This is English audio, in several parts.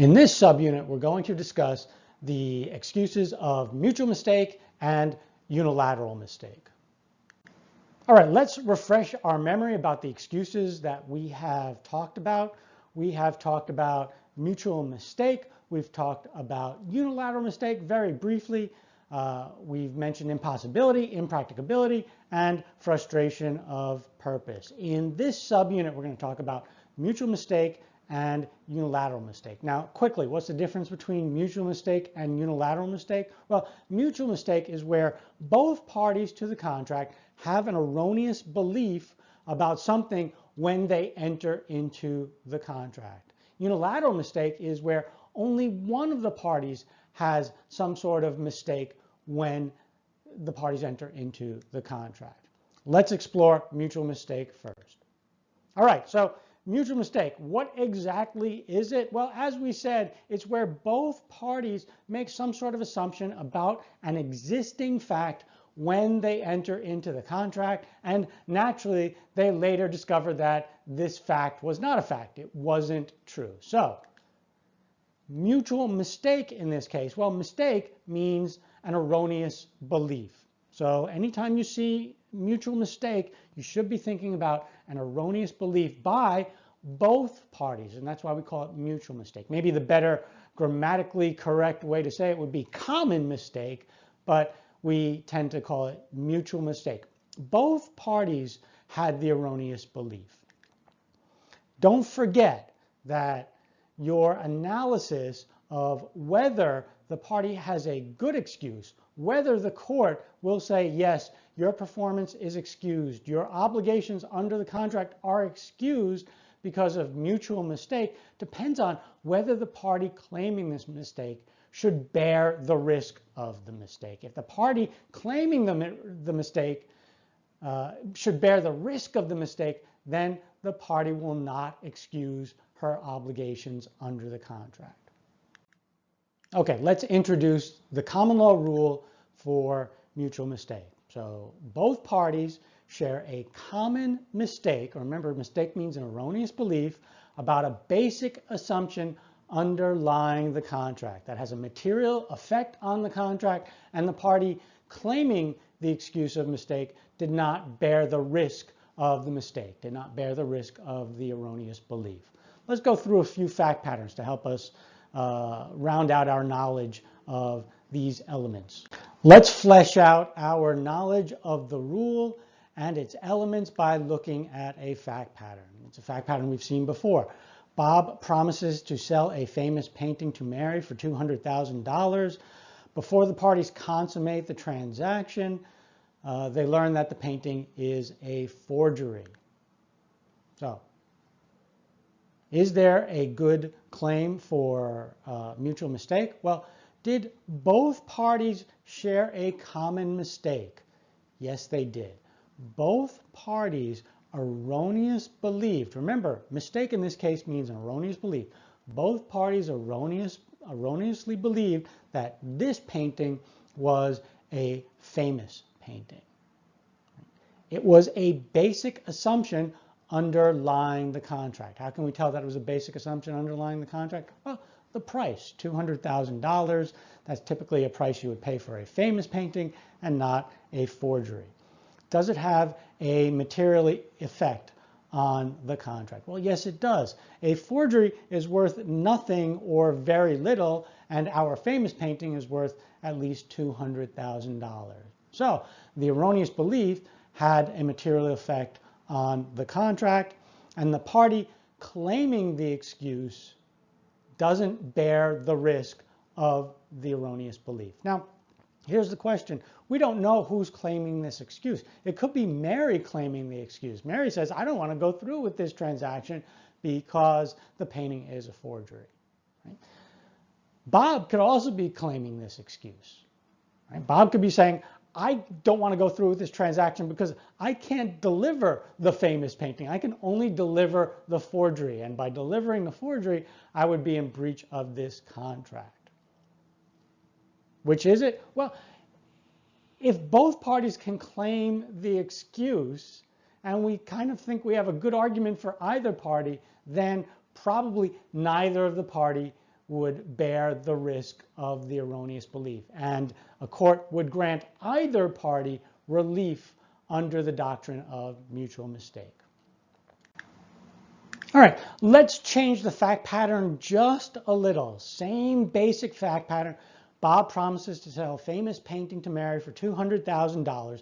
In this subunit, we're going to discuss the excuses of mutual mistake and unilateral mistake. All right, let's refresh our memory about the excuses that we have talked about. We have talked about mutual mistake. We've talked about unilateral mistake very briefly. We've mentioned impossibility, impracticability, and frustration of purpose. In this subunit, we're going to talk about mutual mistake and unilateral mistake. Now, quickly, what's the difference between mutual mistake and unilateral mistake? Well, mutual mistake is where both parties to the contract have an erroneous belief about something when they enter into the contract. Unilateral mistake is where only one of the parties has some sort of mistake when the parties enter into the contract. Let's explore mutual mistake first. All right, so mutual mistake, what exactly is it? Well, as we said, it's where both parties make some sort of assumption about an existing fact when they enter into the contract, and naturally they later discover that this fact was not a fact, it wasn't true. So mutual mistake in this case, well, mistake means an erroneous belief. So anytime you see mutual mistake, you should be thinking about an erroneous belief by both parties, and that's why we call it mutual mistake. Maybe the better grammatically correct way to say it would be common mistake, but we tend to call it mutual mistake. Both parties had the erroneous belief. Don't forget that your analysis of whether the party has a good excuse, whether the court will say, yes, your performance is excused, your obligations under the contract are excused because of mutual mistake, depends on whether the party claiming this mistake should bear the risk of the mistake. If the party claiming the mistake should bear the risk of the mistake, then the party will not excuse her obligations under the contract. Okay, let's introduce the common law rule for mutual mistake. So both parties share a common mistake, or remember, mistake means an erroneous belief about a basic assumption underlying the contract that has a material effect on the contract, and the party claiming the excuse of mistake did not bear the risk of the mistake, did not bear the risk of the erroneous belief. Let's go through a few fact patterns to help us round out our knowledge of these elements. Let's flesh out our knowledge of the rule and its elements by looking at a fact pattern. It's a fact pattern we've seen before. Bob promises to sell a famous painting to Mary for $200,000. Before the parties consummate the transaction, they learn that the painting is a forgery. So, is there a good claim for mutual mistake? Well, did both parties share a common mistake? Yes, they did. Both parties believed. Remember, mistake in this case means an erroneous belief. Both parties erroneously believed that this painting was a famous painting. It was a basic assumption underlying the contract. How can we tell that it was a basic assumption underlying the contract? Well, the price, $200,000. That's typically a price you would pay for a famous painting and not a forgery. Does it have a material effect on the contract? Well, yes, it does. A forgery is worth nothing or very little, and our famous painting is worth at least $200,000. So the erroneous belief had a material effect on the contract, and the party claiming the excuse doesn't bear the risk of the erroneous belief. Now, here's the question. We don't know who's claiming this excuse. It could be Mary claiming the excuse. Mary says, I don't want to go through with this transaction because the painting is a forgery. Right? Bob could also be claiming this excuse. Right? Bob could be saying, I don't want to go through with this transaction because I can't deliver the famous painting. I can only deliver the forgery. And by delivering the forgery, I would be in breach of this contract. Which is it? Well, if both parties can claim the excuse, and we kind of think we have a good argument for either party, then probably neither of the party would bear the risk of the erroneous belief, and a court would grant either party relief under the doctrine of mutual mistake. All right, let's change the fact pattern just a little. Same basic fact pattern. Bob promises to sell a famous painting to Mary for $200,000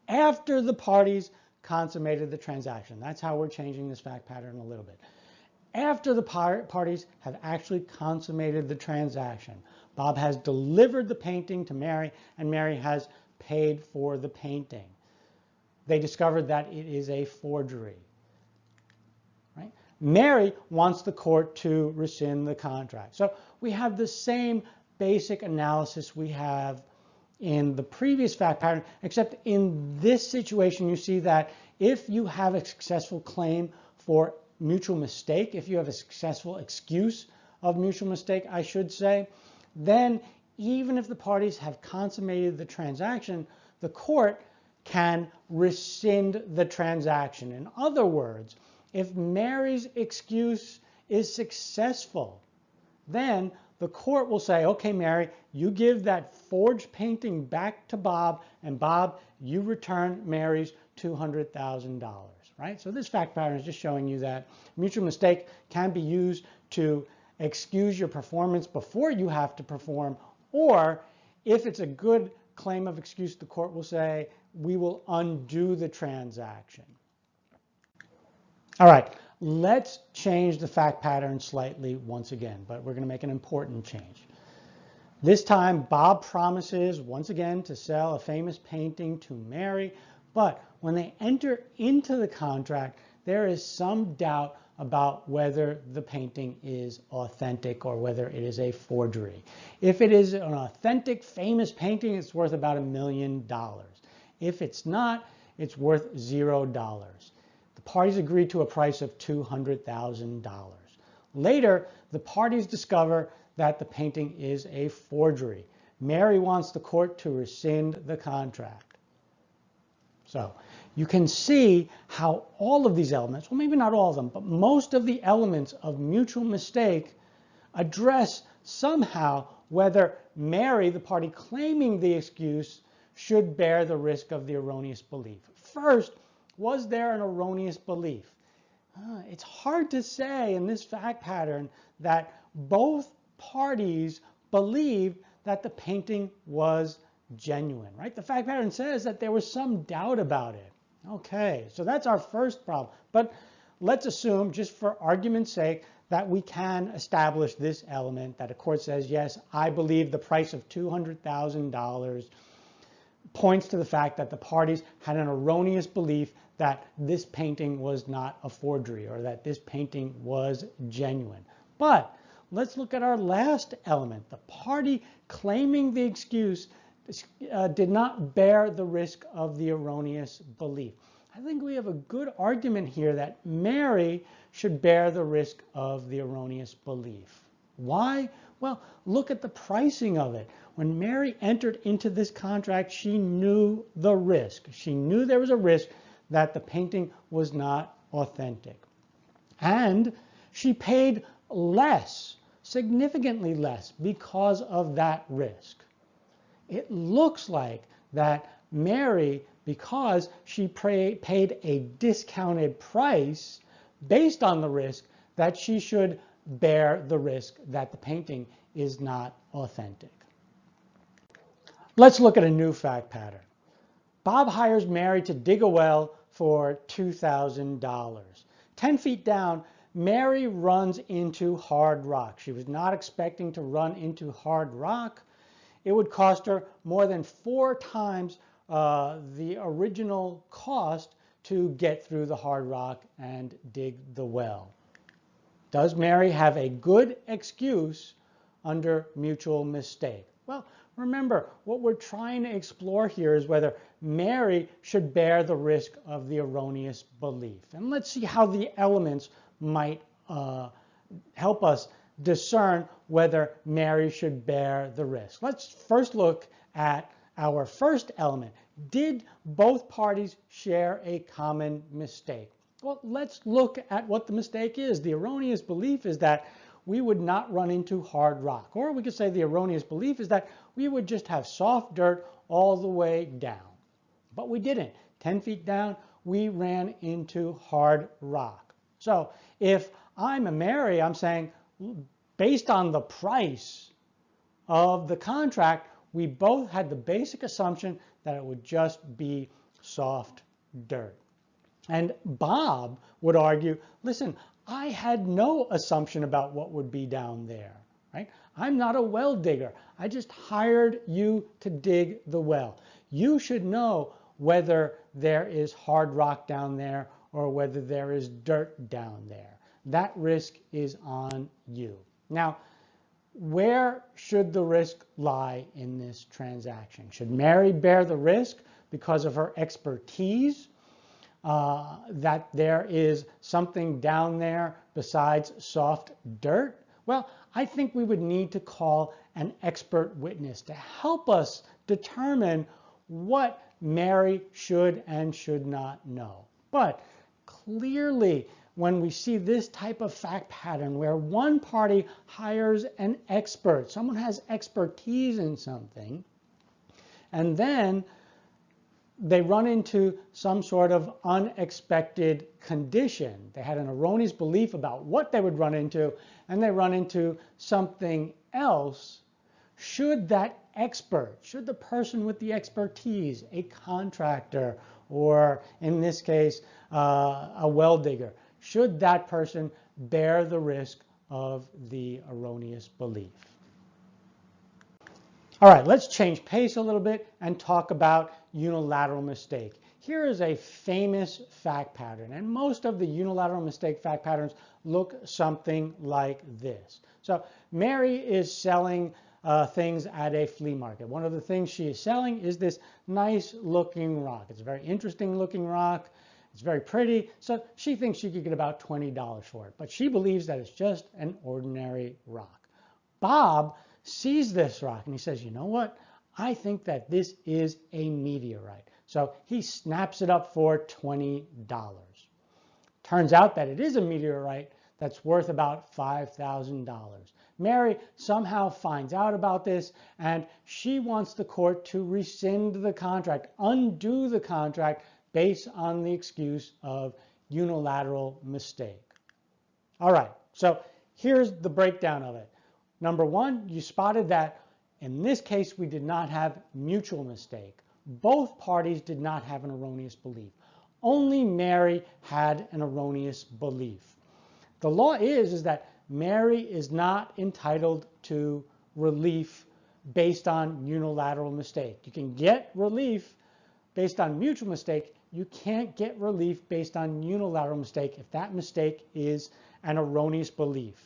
after the parties consummated the transaction. That's how we're changing this fact pattern a little bit. After the parties have actually consummated the transaction, Bob has delivered the painting to Mary, and Mary has paid for the painting. They discovered that it is a forgery. Right? Mary wants the court to rescind the contract. So we have the same basic analysis we have in the previous fact pattern, except in this situation you see that if you have a successful claim for mutual mistake, if you have a successful excuse of mutual mistake, I should say, then even if the parties have consummated the transaction, the court can rescind the transaction. In other words, if Mary's excuse is successful, then the court will say, okay, Mary, you give that forged painting back to Bob, and Bob, you return Mary's $200,000, right? So this fact pattern is just showing you that mutual mistake can be used to excuse your performance before you have to perform, or if it's a good claim of excuse, the court will say, we will undo the transaction. All right, let's change the fact pattern slightly once again, but we're going to make an important change. This time, Bob promises once again to sell a famous painting to Mary, but when they enter into the contract, there is some doubt about whether the painting is authentic or whether it is a forgery. If it is an authentic, famous painting, it's worth about $1 million. If it's not, it's worth $0. The parties agreed to a price of $200,000. Later, the parties discover that the painting is a forgery. Mary wants the court to rescind the contract. So you can see how all of these elements, well, maybe not all of them, but most of the elements of mutual mistake address somehow whether Mary, the party claiming the excuse, should bear the risk of the erroneous belief. First, was there an erroneous belief? It's hard to say in this fact pattern that both parties believed that the painting was genuine, right? The fact pattern says that there was some doubt about it. Okay, so that's our first problem. But let's assume, just for argument's sake, that we can establish this element, that a court says, yes, I believe the price of $200,000 points to the fact that the parties had an erroneous belief that this painting was not a forgery or that this painting was genuine. But let's look at our last element. The party claiming the excuse did not bear the risk of the erroneous belief. I think we have a good argument here that Mary should bear the risk of the erroneous belief. Why? Well, look at the pricing of it. When Mary entered into this contract, she knew the risk. She knew there was a risk that the painting was not authentic. And she paid less, significantly less, because of that risk. It looks like that Mary, because she paid a discounted price based on the risk, that she should bear the risk that the painting is not authentic. Let's look at a new fact pattern. Bob hires Mary to dig a well for $2,000. 10 feet down, Mary runs into hard rock. She was not expecting to run into hard rock. It would cost her more than 4 times the original cost to get through the hard rock and dig the well. Does Mary have a good excuse under mutual mistake? Well, remember, what we're trying to explore here is whether Mary should bear the risk of the erroneous belief. And let's see how the elements might help us discern whether Mary should bear the risk. Let's first look at our first element. Did both parties share a common mistake? Well, let's look at what the mistake is. The erroneous belief is that we would not run into hard rock. Or we could say the erroneous belief is that we would just have soft dirt all the way down. But we didn't. 10 feet down, we ran into hard rock. So if I'm a Mary, I'm saying, based on the price of the contract, we both had the basic assumption that it would just be soft dirt. And Bob would argue, listen, I had no assumption about what would be down there, right? I'm not a well digger. I just hired you to dig the well. You should know whether there is hard rock down there or whether there is dirt down there. That risk is on you. Now, where should the risk lie in this transaction? Should Mary bear the risk because of her expertise that there is something down there besides soft dirt? Well, I think we would need to call an expert witness to help us determine what Mary should and should not know. But clearly, when we see this type of fact pattern where one party hires an expert, someone has expertise in something, and then they run into some sort of unexpected condition. They had an erroneous belief about what they would run into, and they run into something else. Should that expert, should the person with the expertise, a contractor, or in this case, a well digger, should that person bear the risk of the erroneous belief? All right, let's change pace a little bit and talk about unilateral mistake. Here is a famous fact pattern, and most of the unilateral mistake fact patterns look something like this. So Mary is selling things at a flea market. One of the things she is selling is this nice looking rock. It's a very interesting looking rock. It's very pretty, so she thinks she could get about $20 for it, but she believes that it's just an ordinary rock. Bob sees this rock and he says, you know what? I think that this is a meteorite. So he snaps it up for $20. Turns out that it is a meteorite that's worth about $5,000. Mary somehow finds out about this, and she wants the court to rescind the contract, undo the contract, based on the excuse of unilateral mistake. All right, so here's the breakdown of it. Number one, you spotted that in this case we did not have mutual mistake. Both parties did not have an erroneous belief. Only Mary had an erroneous belief. The law is that Mary is not entitled to relief based on unilateral mistake. You can get relief based on mutual mistake. You can't get relief based on unilateral mistake if that mistake is an erroneous belief.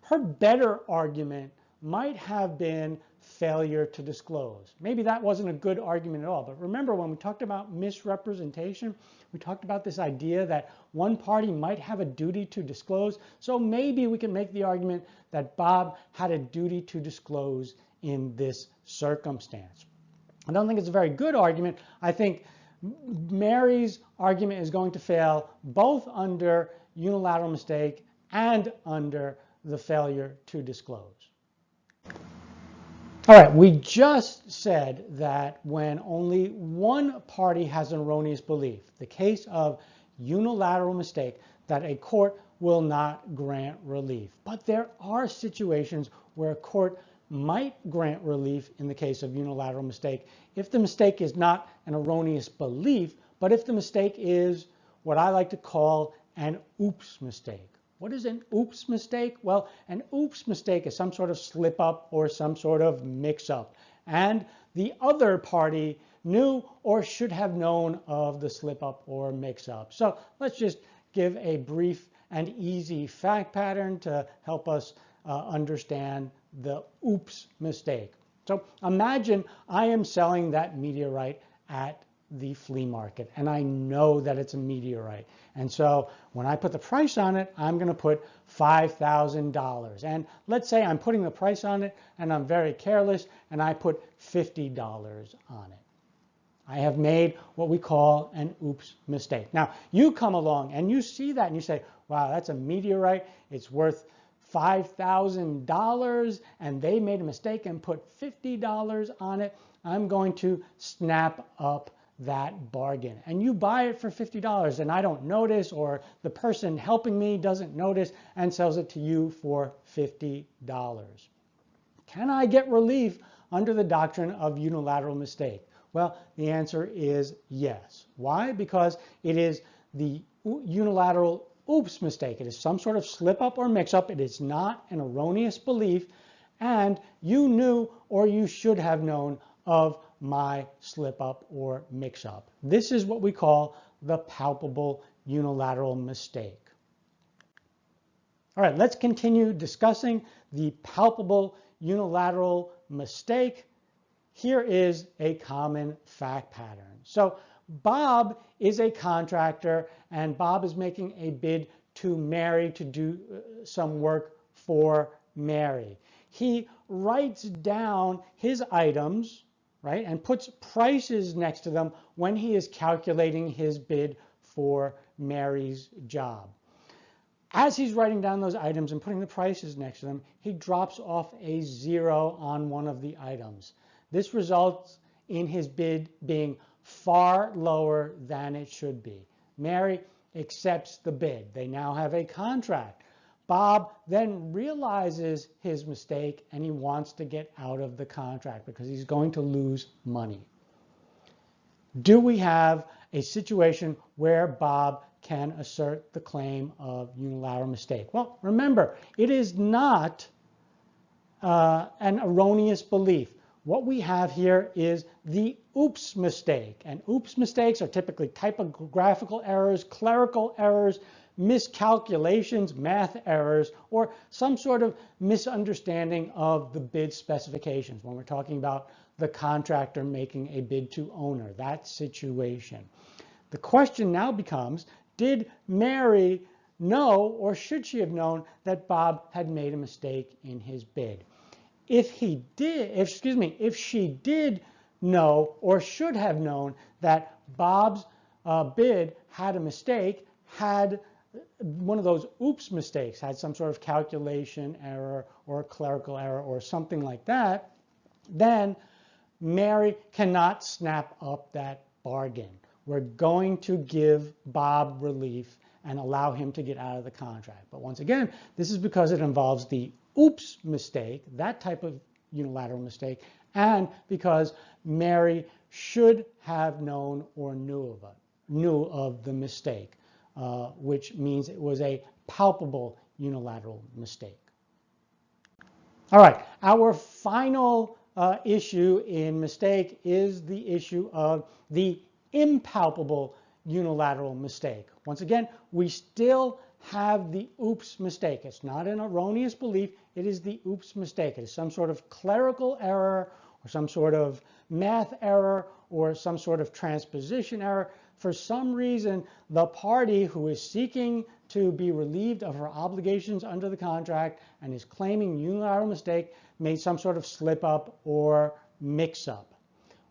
Her better argument might have been failure to disclose. Maybe that wasn't a good argument at all, but remember when we talked about misrepresentation, we talked about this idea that one party might have a duty to disclose, so maybe we can make the argument that Bob had a duty to disclose in this circumstance. I don't think it's a very good argument. I think Mary's argument is going to fail both under unilateral mistake and under the failure to disclose. All right, we just said that when only one party has an erroneous belief, the case of unilateral mistake, that a court will not grant relief. But there are situations where a court might grant relief in the case of unilateral mistake if the mistake is not an erroneous belief, but if the mistake is what I like to call an oops mistake. What is an oops mistake? Well, an oops mistake is some sort of slip up or some sort of mix up, and the other party knew or should have known of the slip up or mix up. So let's just give a brief and easy fact pattern to help us understand the oops mistake. So imagine I am selling that meteorite at the flea market, and I know that it's a meteorite. And so when I put the price on it, I'm going to put $5,000. And let's say I'm putting the price on it and I'm very careless and I put $50 on it. I have made what we call an oops mistake. Now, you come along and you see that and you say, wow, that's a meteorite. It's worth $5,000 and they made a mistake and put $50 on it, I'm going to snap up that bargain. And you buy it for $50 and I don't notice, or the person helping me doesn't notice and sells it to you for $50. Can I get relief under the doctrine of unilateral mistake? Well, the answer is yes. Why? Because it is the unilateral oops mistake. It is some sort of slip up or mix up. It is not an erroneous belief, and you knew or you should have known of my slip up or mix up. This is what we call the palpable unilateral mistake. All right, let's continue discussing the palpable unilateral mistake. Here is a common fact pattern. So Bob is a contractor and Bob is making a bid to Mary to do some work for Mary. He writes down his items, right, and puts prices next to them when he is calculating his bid for Mary's job. As he's writing down those items and putting the prices next to them, he drops off a 0 on one of the items. This results in his bid being far lower than it should be. Mary accepts the bid. They now have a contract. Bob then realizes his mistake and he wants to get out of the contract because he's going to lose money. Do we have a situation where Bob can assert the claim of unilateral mistake? Well, remember, it is not an erroneous belief. What we have here is the oops mistake. And oops mistakes are typically typographical errors, clerical errors, miscalculations, math errors, or some sort of misunderstanding of the bid specifications when we're talking about the contractor making a bid to owner, that situation. The question now becomes, did Mary know, or should she have known, that Bob had made a mistake in his bid? If she did know or should have known that Bob's bid had a mistake, had one of those oops mistakes, had some sort of calculation error or clerical error or something like that, then Mary cannot snap up that bargain. We're going to give Bob relief and allow him to get out of the contract. But once again, this is because it involves the oops mistake, that type of unilateral mistake, and because Mary should have known or knew of the mistake, which means it was a palpable unilateral mistake. All right, our final issue in mistake is the issue of the impalpable unilateral mistake. Once again, we still have the oops mistake. It's not an erroneous belief. It is the oops mistake. It is some sort of clerical error or some sort of math error or some sort of transposition error. For some reason, the party who is seeking to be relieved of her obligations under the contract and is claiming unilateral mistake made some sort of slip up or mix up.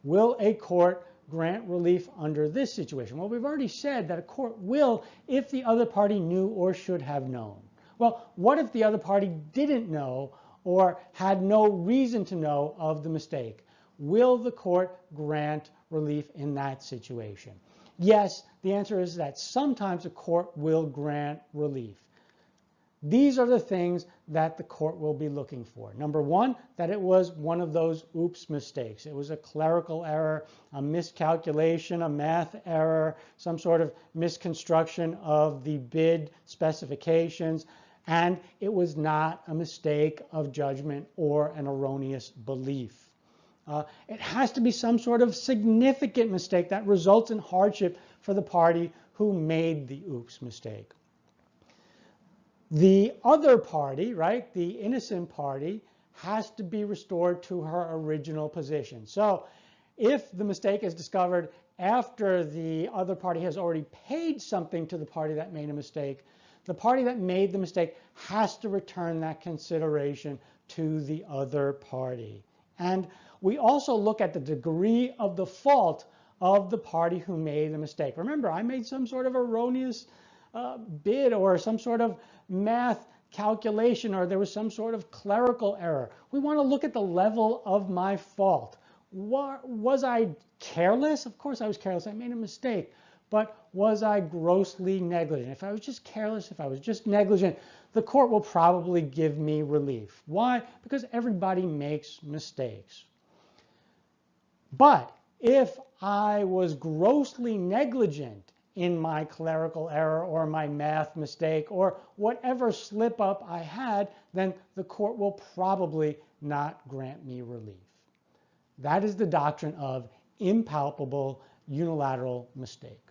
Will a court grant relief under this situation? Well, we've already said that a court will if the other party knew or should have known. Well, what if the other party didn't know or had no reason to know of the mistake? Will the court grant relief in that situation? Yes, the answer is that sometimes a court will grant relief. These are the things that the court will be looking for. Number one, that it was one of those oops mistakes. It was a clerical error, a miscalculation, a math error, some sort of misconstruction of the bid specifications, and it was not a mistake of judgment or an erroneous belief. It has to be some sort of significant mistake that results in hardship for the party who made the oops mistake. The other party, right, the innocent party, has to be restored to her original position. So if the mistake is discovered after the other party has already paid something to the party that made a mistake, the party that made the mistake has to return that consideration to the other party. And we also look at the degree of the fault of the party who made the mistake. Remember, I made some sort of erroneous bid or some sort of math calculation or there was some sort of clerical error. We want to look at the level of my fault. Was I careless? Of course I was careless. I made a mistake. But was I grossly negligent? If I was just careless, if I was just negligent, the court will probably give me relief. Why? Because everybody makes mistakes. But if I was grossly negligent in my clerical error or my math mistake or whatever slip up I had, then the court will probably not grant me relief. That is the doctrine of impalpable unilateral mistake.